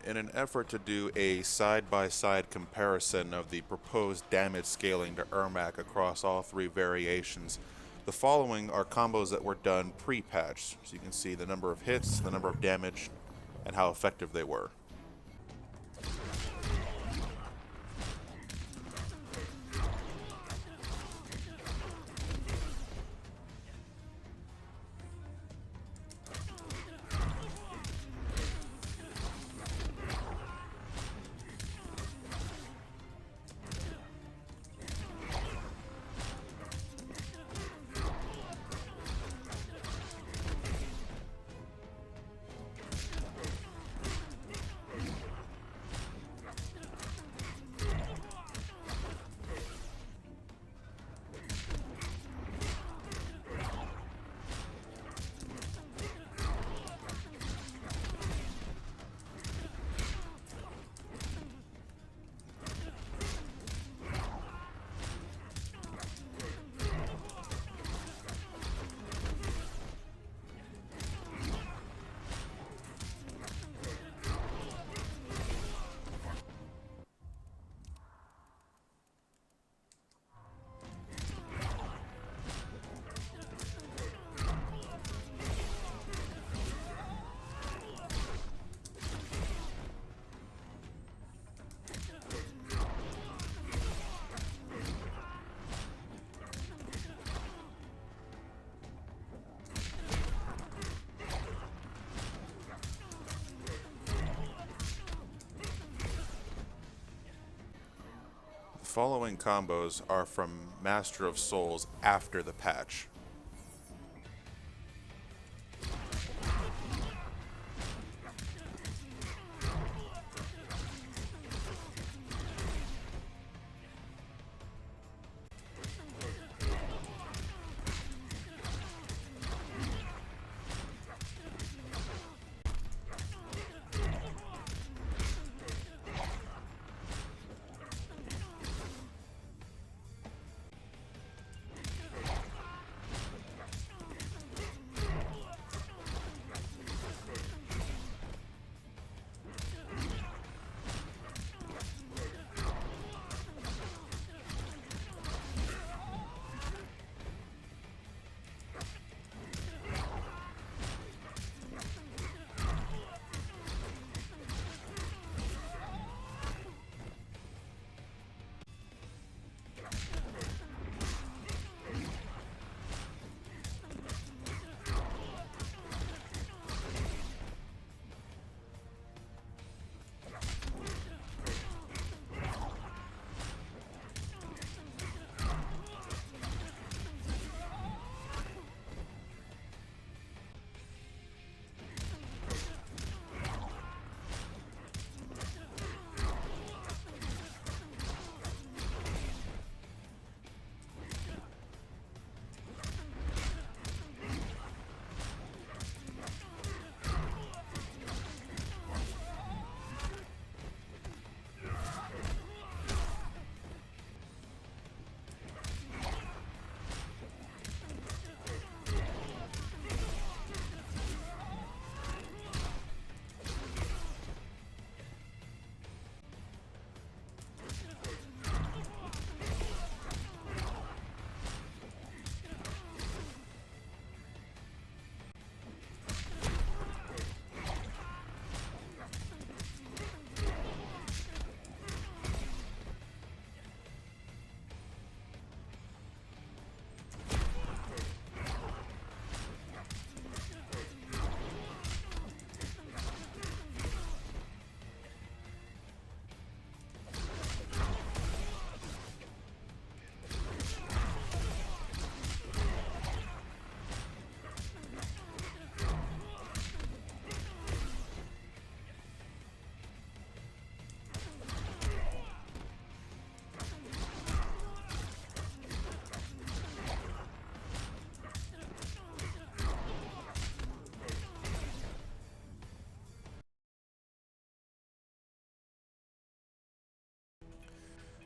In an effort to do a side-by-side comparison of the proposed damage scaling to Ermac across all three variations, the following are combos that were done pre-patch, so you can see the number of hits, the number of damage, and how effective they were. The following combos are from Master of Souls after the patch.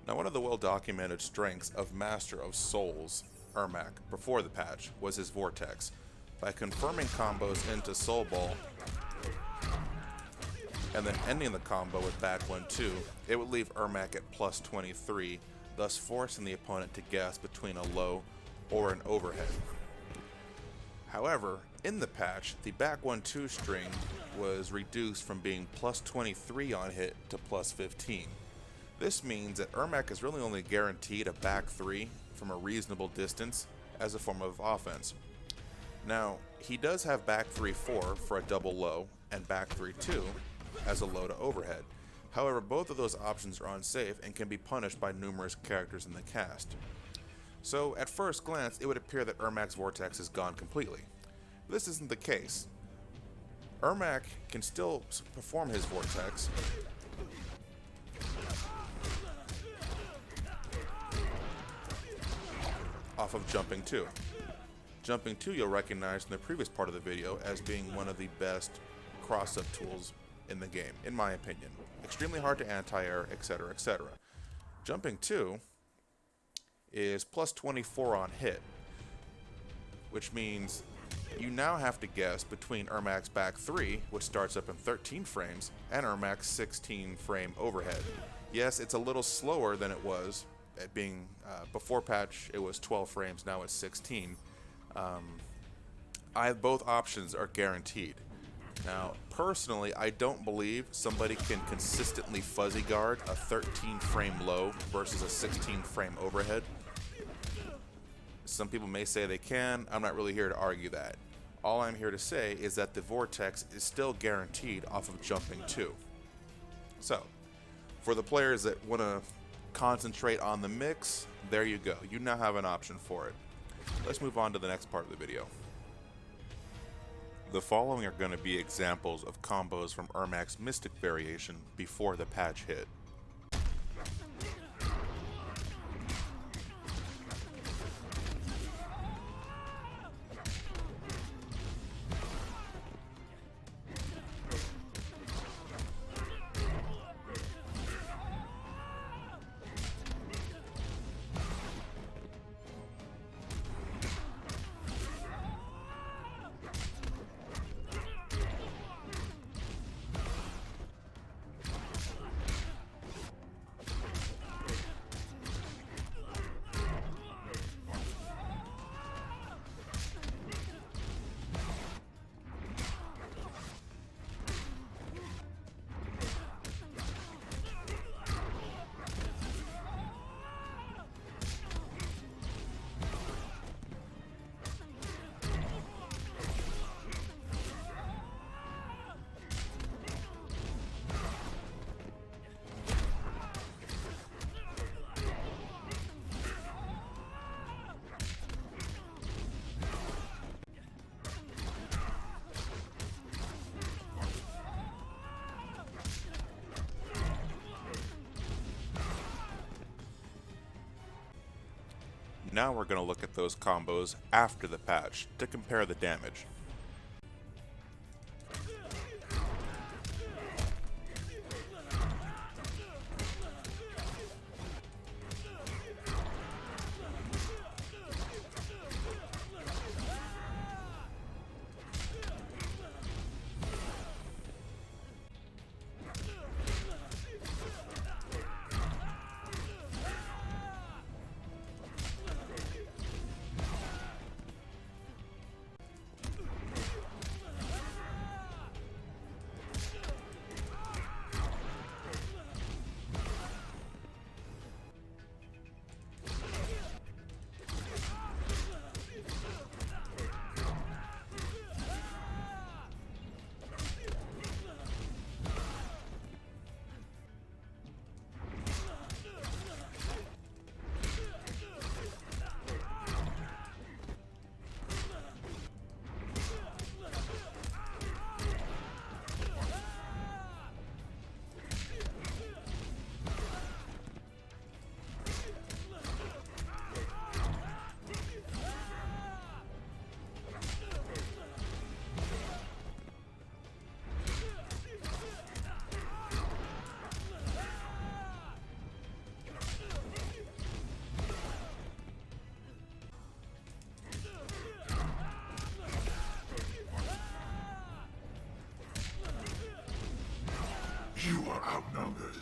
Now, one of the well-documented strengths of Master of Souls, Ermac, before the patch, was his Vortex. By confirming combos into Soul Ball and then ending the combo with back 1-2, it would leave Ermac at plus 23, thus forcing the opponent to guess between a low or an overhead. However, in the patch, the back 1-2 string was reduced from being plus 23 on hit to plus 15. This means that Ermac is really only guaranteed a back 3 from a reasonable distance as a form of offense. Now, he does have back 3-4 for a double low and back 3-2 as a low to overhead. However, both of those options are unsafe and can be punished by numerous characters in the cast. So, at first glance, it would appear that Ermac's Vortex is gone completely. This isn't the case. Ermac can still perform his Vortex off of Jumping 2. Jumping 2 you'll recognize in the previous part of the video as being one of the best cross-up tools in the game, in my opinion. Extremely hard to anti-air, etc., etc. Jumping 2 is plus 24 on hit, which means you now have to guess between Ermac's back 3, which starts up in 13 frames, and Ermac's 16 frame overhead. Yes, it's a little slower than it was at being before patch. It was 12 frames, now it's 16. Both options are guaranteed. Now, personally, I don't believe somebody can consistently fuzzy guard a 13 frame low versus a 16 frame overhead. Some people may say they can. I'm not really here to argue that. All I'm here to say is that the Vortex is still guaranteed off of Jumping 2. So, for the players that want to concentrate on the mix, there you go. You now have an option for it. Let's move on to the next part of the video. The following are going to be examples of combos from Ermac's Mystic variation before the patch hit. Now we're going to look at those combos after the patch to compare the damage. are outnumbered.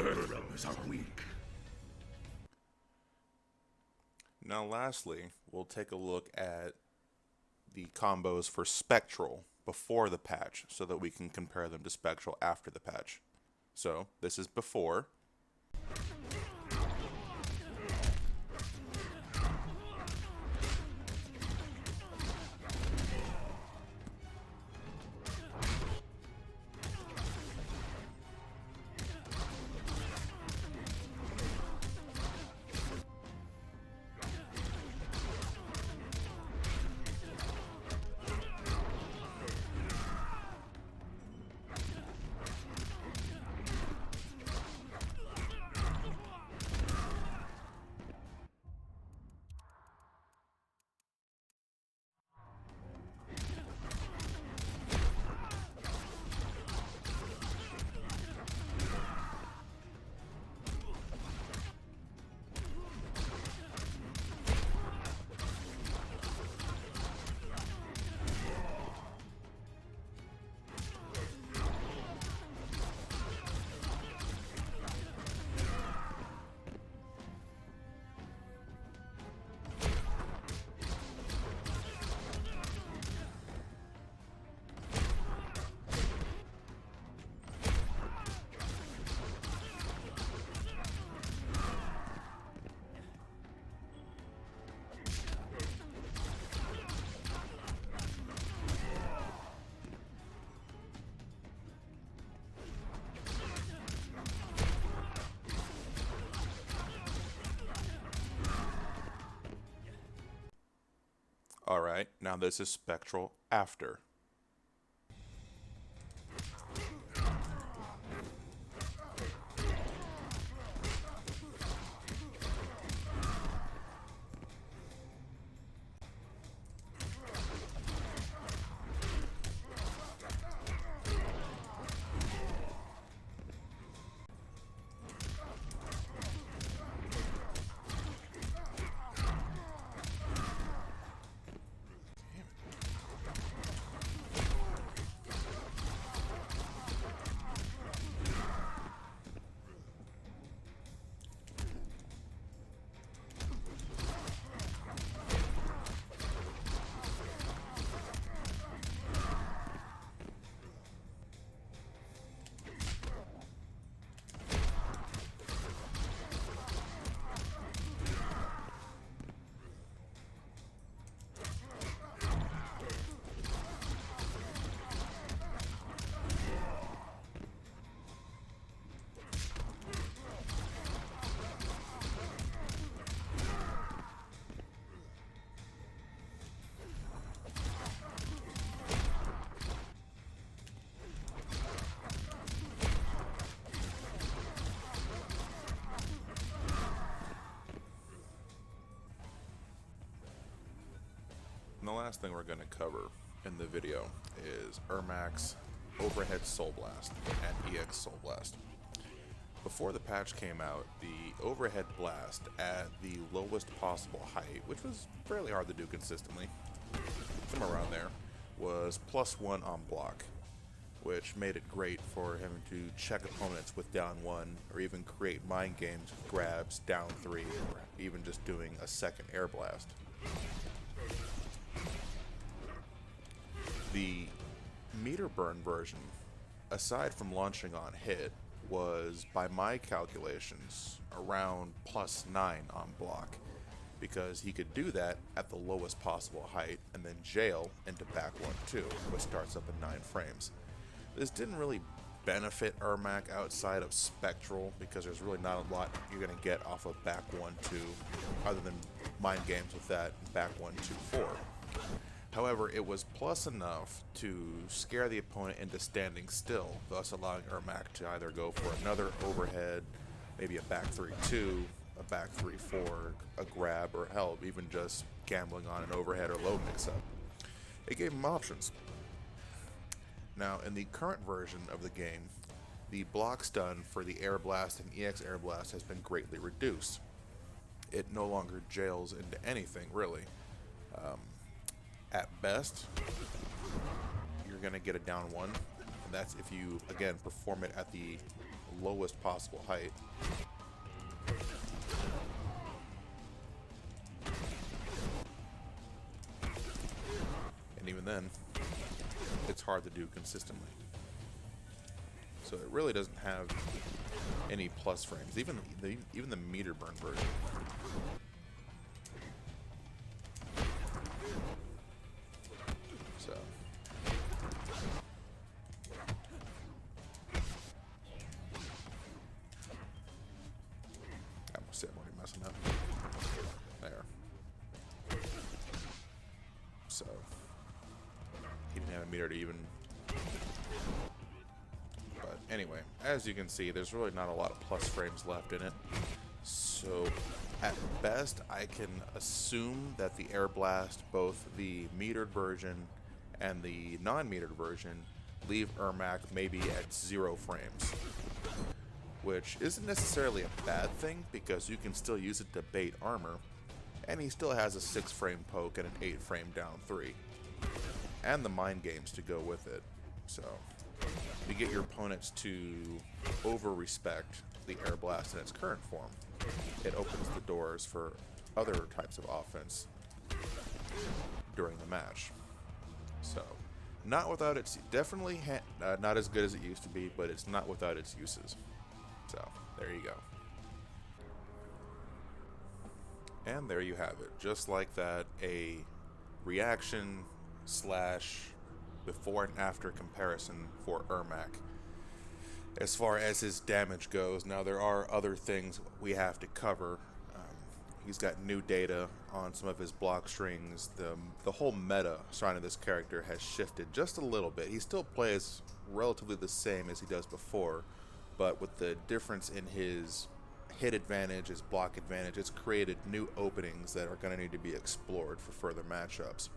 Earthlings are weak. Now lastly, we'll take a look at the combos for Spectral before the patch so that we can compare them to Spectral after the patch. So, this is before. Alright, now this is Spectral after. And the last thing we're going to cover in the video is Ermac's Overhead Soul Blast and EX Soul Blast. Before the patch came out, the Overhead Blast at the lowest possible height, which was fairly hard to do consistently, somewhere around there, was +1 on block, which made it great for having to check opponents with down 1, or even create mind games with grabs down 3, or even just doing a second air blast. The meter burn version, aside from launching on hit, was, by my calculations, around +9 on block, because he could do that at the lowest possible height and then jail into back 1-2, which starts up at 9 frames. This didn't really benefit Ermac outside of Spectral, because there's really not a lot you're going to get off of back 1-2, other than mind games with that back 1-2-4. However, it was plus enough to scare the opponent into standing still, thus allowing Ermac to either go for another overhead, maybe a back 3-2, a back 3-4, a grab, or hell, even just gambling on an overhead or low mix-up. It gave him options. Now, in the current version of the game, the block stun for the Air Blast and EX Air Blast has been greatly reduced. It no longer jails into anything, really. At best, you're going to get a down 1, and that's if you, again, perform it at the lowest possible height. And even then, it's hard to do consistently. So it really doesn't have any plus frames, even the meter burn version. So I almost said I'm already messing up. There. So he didn't have a meter to even. But anyway, as you can see, there's really not a lot of plus frames left in it. So at best, I can assume that the Air Blast, both the metered version and the non-metered version, leave Ermac maybe at 0 frames. Which isn't necessarily a bad thing, because you can still use it to bait armor, and he still has a 6-frame poke and an 8-frame down 3. And the mind games to go with it. So you get your opponents to over-respect the Air Blast in its current form. It opens the doors for other types of offense during the match. So, not without its, definitely not as good as it used to be, but it's not without its uses. So, there you go. And there you have it. Just like that, a reaction / before and after comparison for Ermac. As far as his damage goes, now there are other things we have to cover. He's got new data on some of his block strings. The whole meta surrounding this character has shifted just a little bit. He still plays relatively the same as he does before, but with the difference in his hit advantage, his block advantage, it's created new openings that are going to need to be explored for further matchups.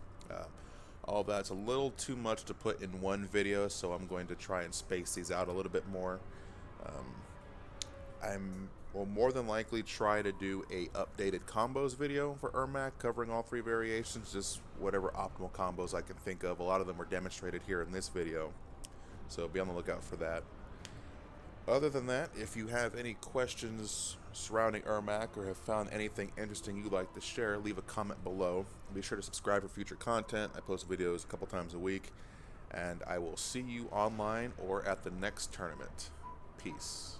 All of that's a little too much to put in one video, so I'm going to try and space these out a little bit more. Will more than likely try to do a updated combos video for Ermac, covering all 3 variations, just whatever optimal combos I can think of. A lot of them were demonstrated here in this video, so be on the lookout for that. Other than that, if you have any questions surrounding Ermac or have found anything interesting you'd like to share, leave a comment below. Be sure to subscribe for future content. I post videos a couple times a week, and I will see you online or at the next tournament. Peace.